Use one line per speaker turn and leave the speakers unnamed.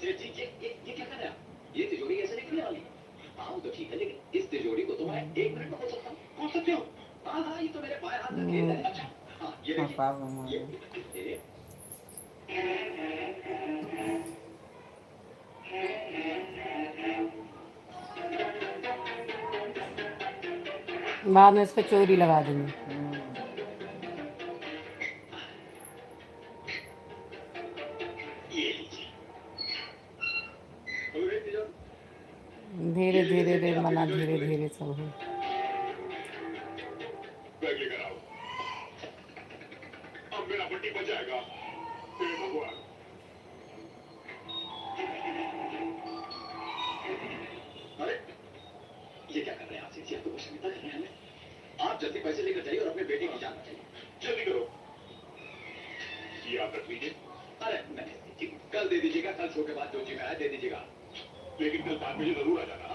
सेठ जी ये क्या कर रहे हैं आप? ये तिजोरी ऐसे निकलने वाली है। हाँ वो तो ठीक है, लेकिन इस तिजोरी को तो मैं 1 मिनट में खोल सकता हूँ। खोल सकते हो? हाँ हाँ, ये तो मेरे बाएं हाथ का खेल है। अच्छा हाँ, ये देखिए ये
बाद में इस पे चोरी लगा देंगे।
ये लीजिए। खोल गई तिजोरी?
धीरे
ये लीजिए
धीरे
सेठ
रे
जी, आपकी
मना,
तिजोरी
धीरे
खुल गई।
धीरे सब हो।
बैग लेकर आओ। अब मेरा पट्टी बच जाएगा। हे भगवान। अरे ये क्या कर रहे हैं आप सेठ जी? आपको शर्मिंदा कर रहे हैं हमें। आप जल्दी पैसे लेकर जाइए और अपने बेटे की जान बचाइए। जल्दी करो। ये आप रख लीजिए। अरे नहीं, कल दे दीजिएगा। कल शो के बाद जो जी में आए दे दीजिएगा। लेकिन कल 5 बजे जरूर आ जाना।